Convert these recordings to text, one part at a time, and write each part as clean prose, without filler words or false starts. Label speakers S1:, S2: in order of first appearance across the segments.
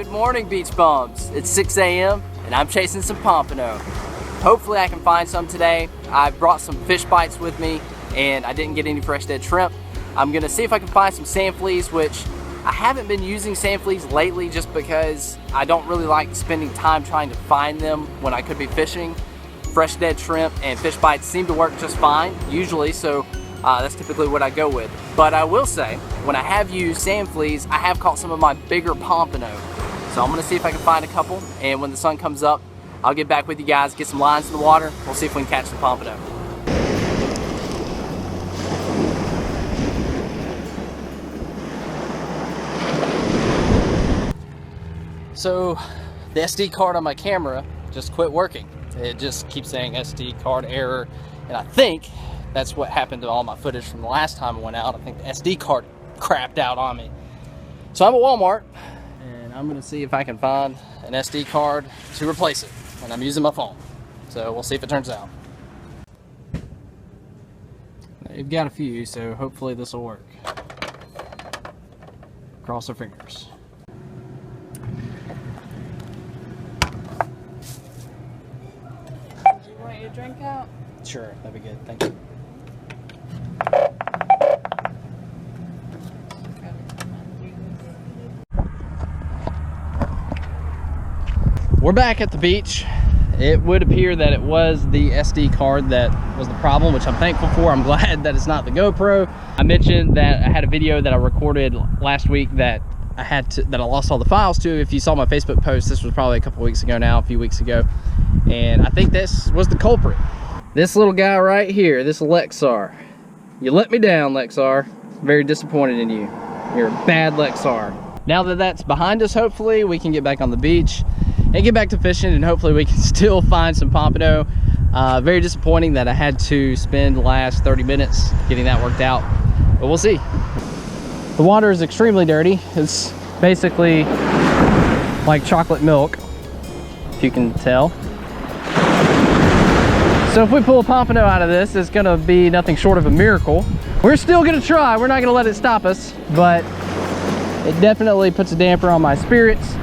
S1: Good morning, beach bums. It's 6 a.m. and I'm chasing some pompano. Hopefully I can find some today. I brought some fish bites with me and I didn't get any fresh dead shrimp. I'm gonna see if I can find some sand fleas, which I haven't been using sand fleas lately just because I don't really like spending time trying to find them when I could be fishing. Fresh dead shrimp and fish bites seem to work just fine, usually, so that's typically what I go with. But I will say, when I have used sand fleas, I have caught some of my bigger pompano. So I'm gonna see if I can find a couple, and when the sun comes up, I'll get back with you guys, get some lines in the water. We'll see if we can catch some pompano. So the SD card on my camera just quit working. It just keeps saying SD card error, and I think that's what happened to all my footage from the last time I went out. I think the SD card crapped out on me. So I'm at Walmart, and I'm gonna see if I can find an SD card to replace it. And I'm using my phone, so we'll see if it turns out. They've got a few, so hopefully this will work. Cross our fingers.
S2: Do you want your drink out?
S1: Sure, that'd be good, thank you. We're back at the beach. It would appear that it was the SD card that was the problem, which I'm thankful for. I'm glad that it's not the GoPro. I mentioned that I had a video that I recorded last week that I lost all the files to. If you saw my Facebook post, this was probably a couple weeks ago now, a few weeks ago. And I think this was the culprit. This little guy right here, this Lexar. You let me down, Lexar. Very disappointed in you. You're a bad Lexar. Now that that's behind us, hopefully we can get back on the beach and get back to fishing, and hopefully we can still find some pompano. Very disappointing that I had to spend the last 30 minutes getting that worked out, but we'll see. The water is extremely dirty. It's basically like chocolate milk, if you can tell. So if we pull a pompano out of this, it's gonna be nothing short of a miracle. We're still gonna try. We're not gonna let it stop us, but it definitely puts a damper on my spirits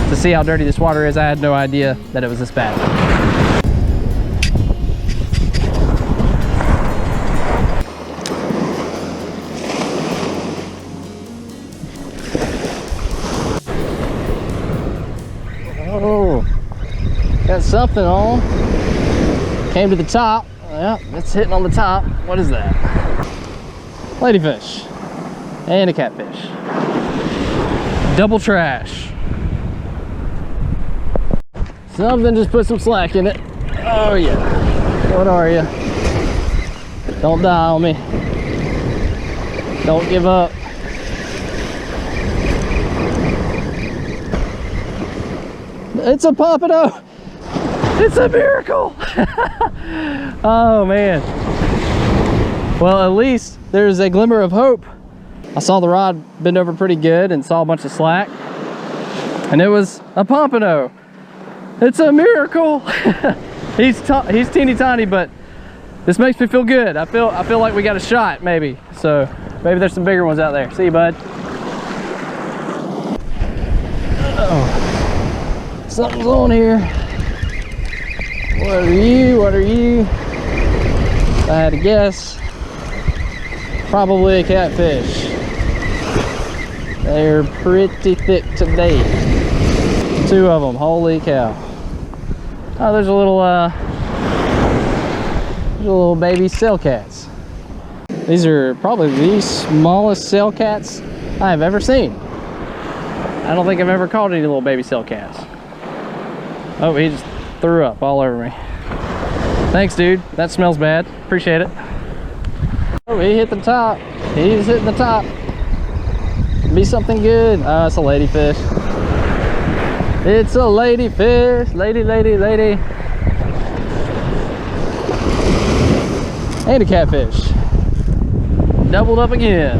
S1: to see how dirty this water is. I had no idea that it was this bad. Oh, got something on. Came to the top. Yeah, it's hitting on the top. What is that? Ladyfish and a catfish. Double trash. Something just put some slack in it. Oh yeah. What are you? Don't die on me. Don't give up. It's a pompano. It's a miracle. Oh man. Well, at least there's a glimmer of hope. I saw the rod bend over pretty good and saw a bunch of slack, and it was a pompano. It's a miracle. He's teeny tiny, but this makes me feel good. I feel like we got a shot, maybe. So maybe there's some bigger ones out there. See you, bud. Uh-oh. Something's on here. What are you? What are you? If I had to guess, probably a catfish. They're pretty thick today. Two of them. Holy cow. Oh, there's a little baby sail cats. These are probably the smallest sail cats I have ever seen. I don't think I've ever caught any little baby sail cats. Oh, he just threw up all over me. Thanks, dude. That smells bad. Appreciate it. Oh, he hit the top. He's hitting the top. Be something good. Oh, it's a ladyfish. It's a ladyfish. Lady, lady, lady. And a catfish. Doubled up again.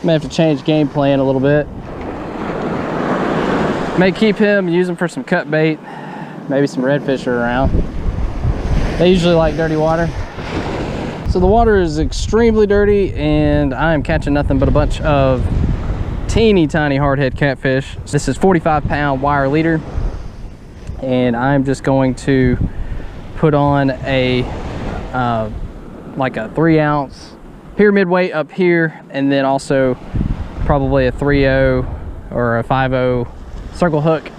S1: May have to change game plan a little bit. May keep him, use him for some cut bait. Maybe some redfish are around. They usually like dirty water. So the water is extremely dirty, and I am catching nothing but a bunch of teeny tiny hardhead catfish. This is 45-pound wire leader, and I'm just going to put on a like a 3-ounce pyramid weight up here, and then also probably a 3/0 or a 5/0 circle hook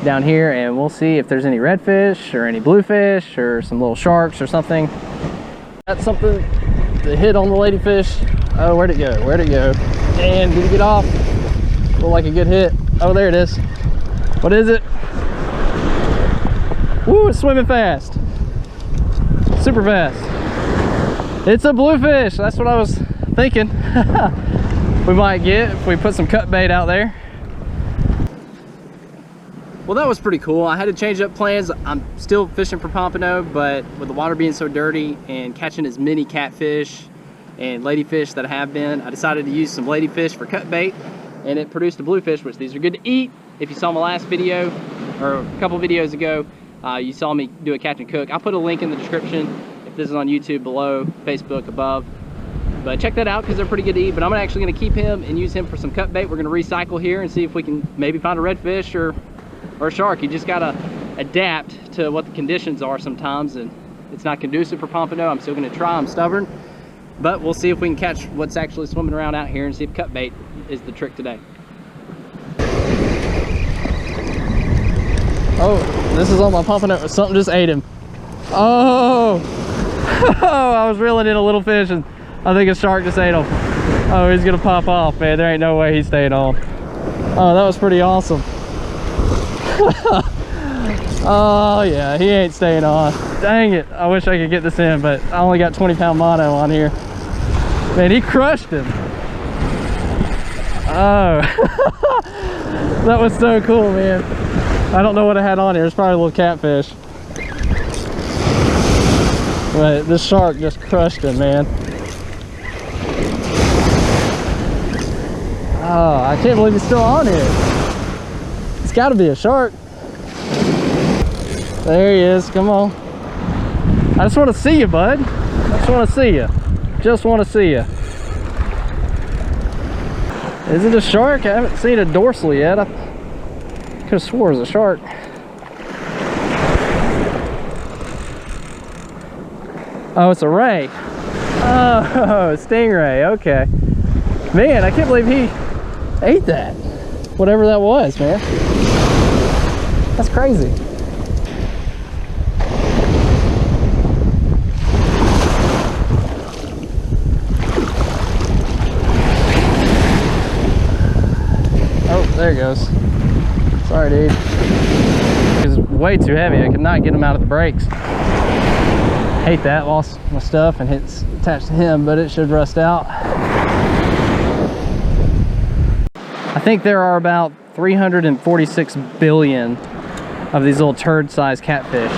S1: down here, and we'll see if there's any redfish or any bluefish or some little sharks or something. That's something to hit on the ladyfish. Oh, where'd it go? Where'd it go? And did it get off? Look like a good hit. Oh, there it is. What is it? Woo, it's swimming fast. Super fast. It's a bluefish. That's what I was thinking. We might get if we put some cut bait out there. Well, that was pretty cool. I had to change up plans. I'm still fishing for Pompano, but with the water being so dirty and catching as many catfish and ladyfish that I have been, I decided to use some ladyfish for cut bait, and it produced a bluefish, which these are good to eat. If you saw my last video, or a couple videos ago, you saw me do a catch and cook. I'll put a link in the description if this is on YouTube below, Facebook above. But check that out because they're pretty good to eat. But I'm actually going to keep him and use him for some cut bait. We're going to recycle here and see if we can maybe find a redfish or a shark. You just gotta adapt to what the conditions are sometimes, and it's not conducive for Pompano. I'm still gonna try, I'm stubborn, but we'll see if we can catch what's actually swimming around out here and see if cut bait is the trick today. Oh, this is on my Pompano. Something just ate him. Oh, I was reeling in a little fish and I think a shark just ate him. Oh, he's gonna pop off, man. There ain't no way he's staying on. Oh, that was pretty awesome. Oh yeah, he ain't staying on. Dang it, I wish I could get this in, but I only got 20-pound mono on here. Man, he crushed him. Oh, that was so cool, man. I don't know what I had on here. It's probably a little catfish, but this shark just crushed him, man. Oh, I can't believe he's still on here. It's got to be a shark. There he is. Come on. I just want to see you, bud. I just want to see you. Just want to see you. Is it a shark? I haven't seen a dorsal yet. I could have swore it was a shark. Oh, it's a ray. Oh, stingray. Okay. Man, I can't believe he ate that. Whatever that was, man. That's crazy. Oh, there it goes. Sorry, dude. It's way too heavy. I could not get him out of the brakes. Hate that. Lost my stuff and it's attached to him, but it should rust out. I think there are about 346 billion of these little turd-sized catfish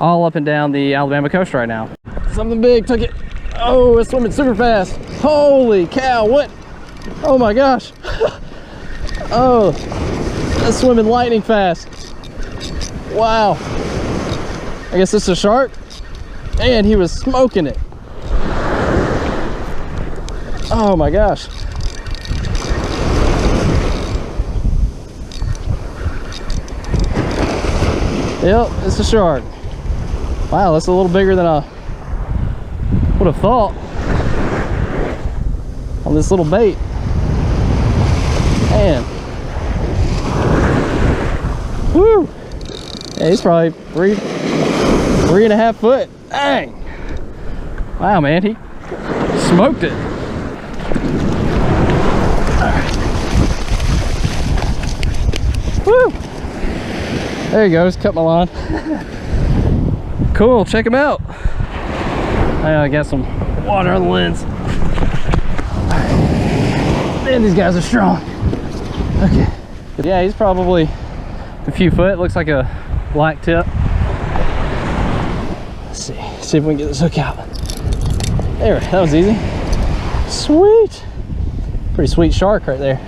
S1: all up and down the Alabama coast right now. Something big took it. Oh, it's swimming super fast. Holy cow, what? Oh my gosh. Oh, it's swimming lightning fast. Wow. I guess this is a shark. And he was smoking it. Oh my gosh. Yep, it's a shark. Wow, that's a little bigger than I would have thought on this little bait. Man. Woo! Yeah, he's probably three and a half foot. Dang! Wow, man, he smoked it. Woo! There he goes, cut my line. Cool, check him out. I got some water on the lens. Man, these guys are strong. Okay. Yeah, he's probably a few foot. Looks like a black tip. Let's see if we can get this hook out. There, that was easy. Sweet. Pretty sweet shark right there.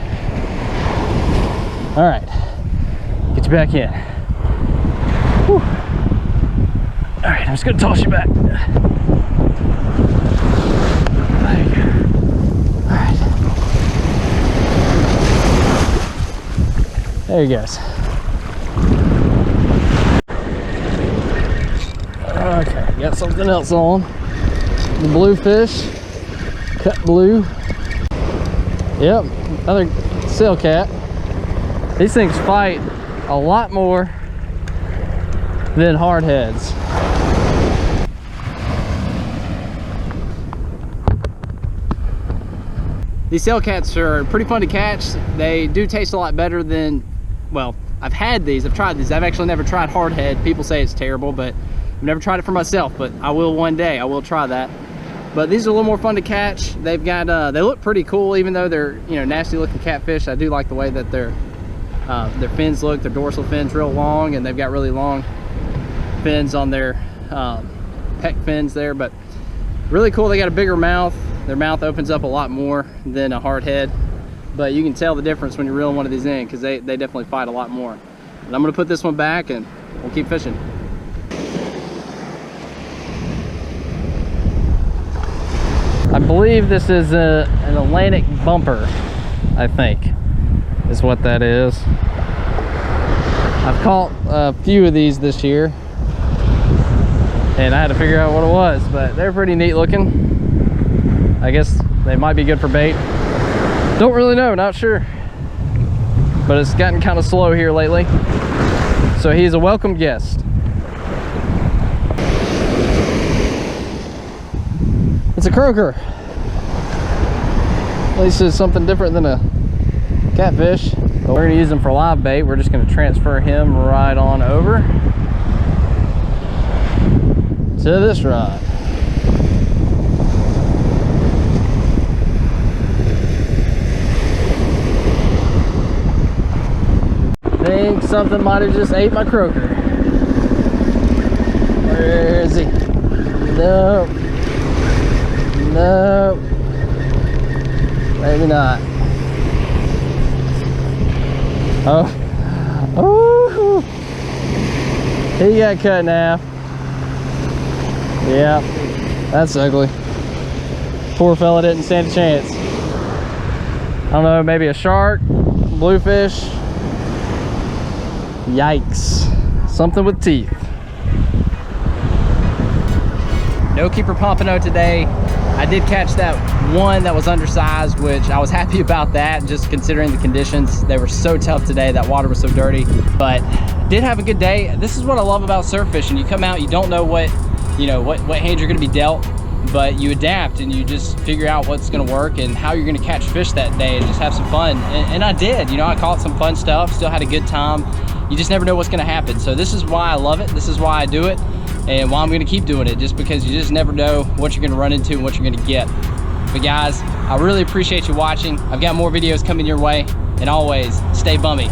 S1: All right, get you back in. Whew. All right, I'm just gonna toss you back. There you go. All right. There he goes. Okay, got something else on. The Bluefish, cut blue. Yep, another sail cat. These things fight a lot more than hardheads. These sail cats are pretty fun to catch. They do taste a lot better than, well, I've had these, I've tried these. I've actually never tried hardhead. People say it's terrible, but I've never tried it for myself, but I will one day. I will try that. But these are a little more fun to catch. They've got, they look pretty cool, even though they're, you know, nasty looking catfish. I do like the way that their fins look. Their dorsal fins real long, and they've got really long fins on their pec fins there, but really cool. They got a bigger mouth. Their mouth opens up a lot more than a hardhead, but you can tell the difference when you're reeling one of these in, because they definitely fight a lot more. And I'm gonna put this one back and we'll keep fishing. I believe this is an Atlantic bumper, I think is what that is. I've caught a few of these this year and I had to figure out what it was, but they're pretty neat looking. I guess they might be good for bait. Don't really know, not sure. But it's gotten kind of slow here lately. So he's a welcome guest. It's a croaker. At least it's something different than a catfish. But we're gonna use him for live bait. We're just gonna transfer him right on over to this rod. I think something might have just ate my croaker. Where is he? Nope. Nope. Maybe not. Oh. Oh. He got cut in half. Yeah. That's ugly. Poor fella didn't stand a chance. I don't know, maybe a shark, bluefish. Yikes. Something with teeth. No keeper pompano today. I did catch that one that was undersized, which I was happy about that, just considering the conditions. They were so tough today, that water was so dirty, but did have a good day. This is what I love about surf fishing. You come out, you don't know what, you know, what hand you're gonna be dealt, but you adapt and you just figure out what's gonna work and how you're gonna catch fish that day and just have some fun. And I did, you know, I caught some fun stuff, still had a good time. You just never know what's gonna happen. So this is why I love it. This is why I do it and why I'm gonna keep doing it, just because you just never know what you're gonna run into and what you're gonna get. But guys, I really appreciate you watching. I've got more videos coming your way, and always stay bummy.